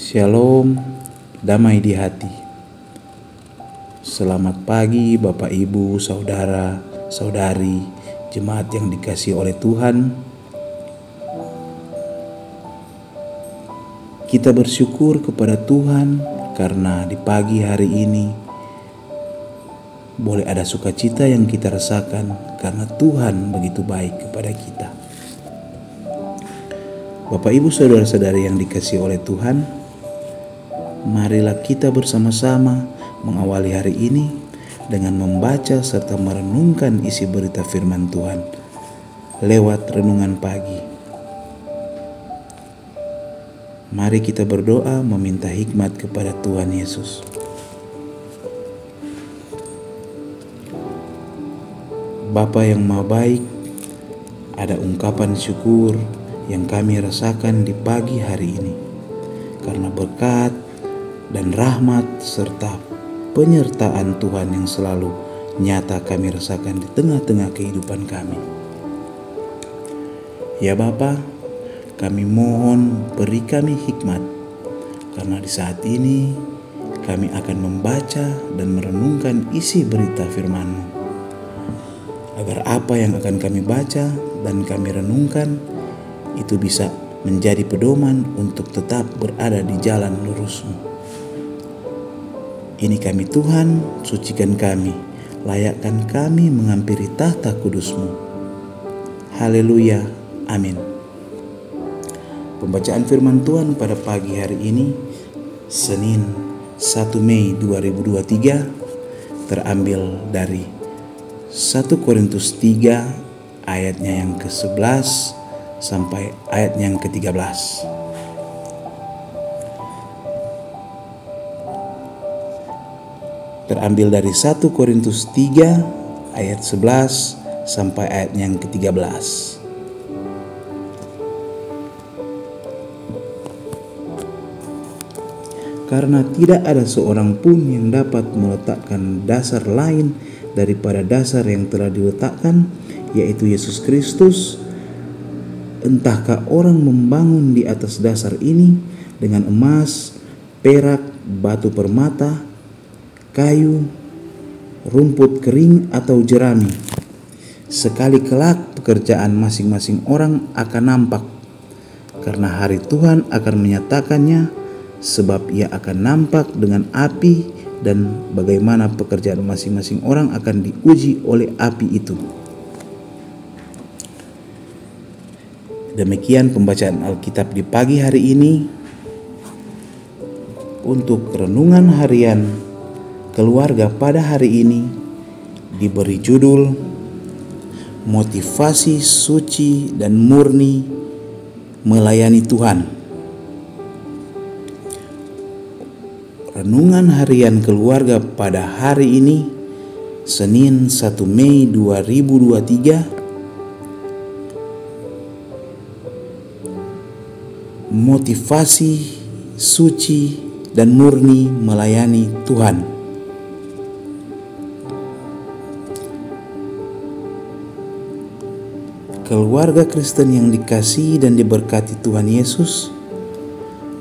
Shalom, damai di hati. Selamat pagi Bapak Ibu, Saudara, Saudari, jemaat yang dikasihi oleh Tuhan. Kita bersyukur kepada Tuhan karena di pagi hari ini boleh ada sukacita yang kita rasakan karena Tuhan begitu baik kepada kita. Bapak Ibu Saudara-saudari yang dikasihi oleh Tuhan, marilah kita bersama-sama mengawali hari ini dengan membaca serta merenungkan isi berita firman Tuhan lewat renungan pagi. Mari kita berdoa meminta hikmat kepada Tuhan Yesus. Bapa yang Maha Baik, ada ungkapan syukur yang kami rasakan di pagi hari ini karena berkat dan rahmat serta penyertaan Tuhan yang selalu nyata kami rasakan di tengah-tengah kehidupan kami. Ya Bapa, kami mohon beri kami hikmat karena di saat ini kami akan membaca dan merenungkan isi berita firman-Mu, agar apa yang akan kami baca dan kami renungkan itu bisa menjadi pedoman untuk tetap berada di jalan lurus-Mu. Ini kami Tuhan, sucikan kami, layakkan kami menghampiri tahta kudus-Mu. Haleluya, amin. Pembacaan firman Tuhan pada pagi hari ini, Senin 1 Mei 2023, terambil dari 1 Korintus 3 ayatnya yang ke-11 sampai ayatnya yang ke-13. Terambil dari 1 Korintus 3 ayat 11 sampai ayatnya yang ke-13. Karena tidak ada seorang pun yang dapat meletakkan dasar lain daripada dasar yang telah diletakkan, yaitu Yesus Kristus. Entahkah orang membangun di atas dasar ini dengan emas, perak, batu permata, kayu, rumput kering atau jerami. Sekali kelak pekerjaan masing-masing orang akan nampak, karena hari Tuhan akan menyatakannya, sebab ia akan nampak dengan api, dan bagaimana pekerjaan masing-masing orang akan diuji oleh api itu. Demikian pembacaan Alkitab di pagi hari ini. Untuk renungan harian keluarga pada hari ini diberi judul Motivasi Suci dan Murni Melayani Tuhan. Renungan harian keluarga pada hari ini, Senin 1 Mei 2023, motivasi suci dan murni melayani Tuhan. Keluarga Kristen yang dikasihi dan diberkati Tuhan Yesus,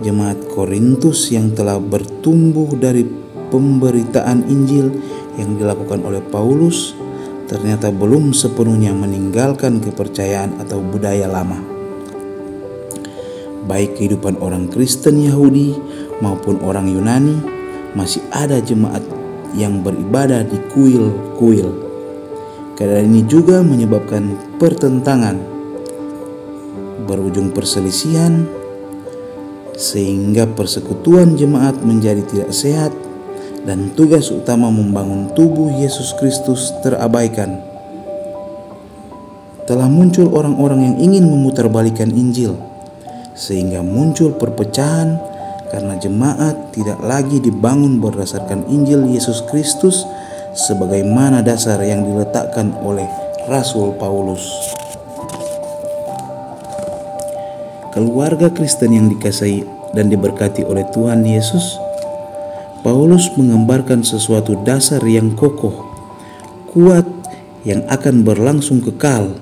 jemaat Korintus yang telah bertumbuh dari pemberitaan Injil yang dilakukan oleh Paulus, ternyata belum sepenuhnya meninggalkan kepercayaan atau budaya lama. Baik kehidupan orang Kristen Yahudi maupun orang Yunani, masih ada jemaat yang beribadah di kuil-kuil. Keadaan ini juga menyebabkan pertentangan, berujung perselisihan, sehingga persekutuan jemaat menjadi tidak sehat dan tugas utama membangun tubuh Yesus Kristus terabaikan. Telah muncul orang-orang yang ingin memutarbalikkan Injil, sehingga muncul perpecahan karena jemaat tidak lagi dibangun berdasarkan Injil Yesus Kristus sebagaimana dasar yang diletakkan oleh Rasul Paulus. Keluarga Kristen yang dikasihi dan diberkati oleh Tuhan Yesus, Paulus menggambarkan sesuatu dasar yang kokoh, kuat, yang akan berlangsung kekal.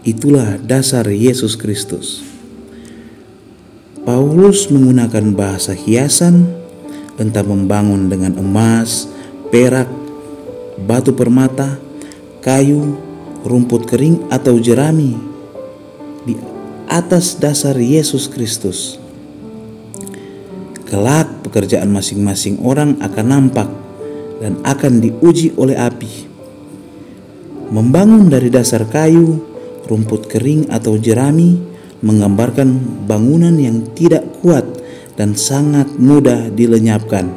Itulah dasar Yesus Kristus. Paulus menggunakan bahasa hiasan, entah membangun dengan emas, perak, batu permata, kayu, rumput kering atau jerami di atas dasar Yesus Kristus. Kelak pekerjaan masing-masing orang akan nampak dan akan diuji oleh api. Membangun dari dasar kayu, rumput kering atau jerami menggambarkan bangunan yang tidak kuat dan sangat mudah dilenyapkan.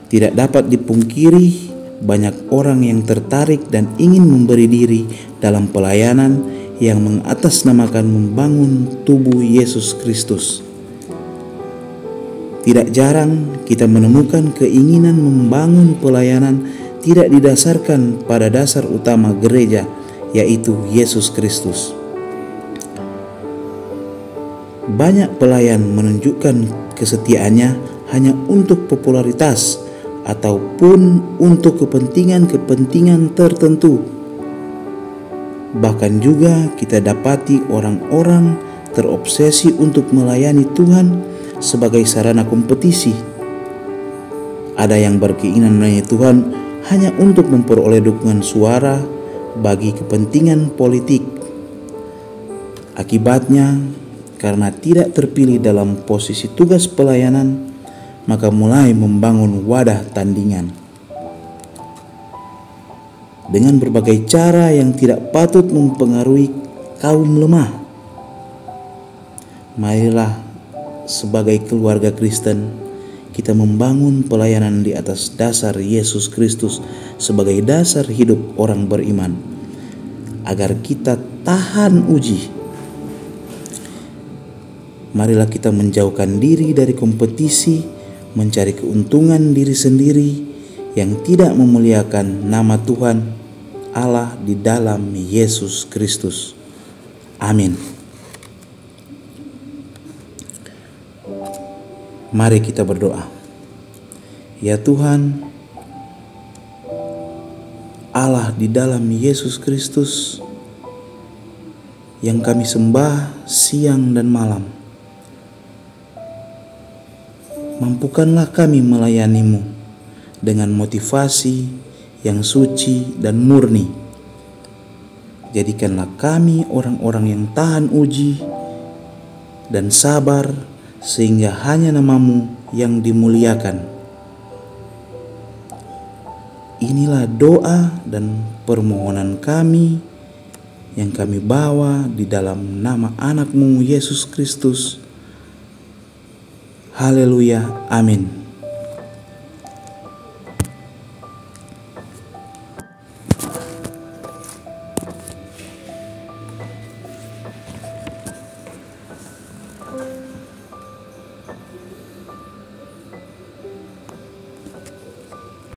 Tidak dapat dipungkiri, banyak orang yang tertarik dan ingin memberi diri dalam pelayanan yang mengatasnamakan membangun tubuh Yesus Kristus. Tidak jarang kita menemukan keinginan membangun pelayanan tidak didasarkan pada dasar utama gereja, yaitu Yesus Kristus. Banyak pelayan menunjukkan kesetiaannya hanya untuk popularitas ataupun untuk kepentingan-kepentingan tertentu. Bahkan juga kita dapati orang-orang terobsesi untuk melayani Tuhan sebagai sarana kompetisi. Ada yang berkeinginan melayani Tuhan hanya untuk memperoleh dukungan suara bagi kepentingan politik. Akibatnya, karena tidak terpilih dalam posisi tugas pelayanan, maka mulai membangun wadah tandingan dengan berbagai cara yang tidak patut mempengaruhi kaum lemah. Marilah sebagai keluarga Kristen kita membangun pelayanan di atas dasar Yesus Kristus sebagai dasar hidup orang beriman, agar kita tahan uji. Marilah kita menjauhkan diri dari kompetisi, mencari keuntungan diri sendiri yang tidak memuliakan nama Tuhan Allah di dalam Yesus Kristus. Amin. Mari kita berdoa. Ya Tuhan, Allah di dalam Yesus Kristus yang kami sembah siang dan malam, mampukanlah kami melayani-Mu dengan motivasi yang suci dan murni. Jadikanlah kami orang-orang yang tahan uji dan sabar, sehingga hanya nama-Mu yang dimuliakan. Inilah doa dan permohonan kami yang kami bawa di dalam nama anak-Mu Yesus Kristus. Haleluya, amin.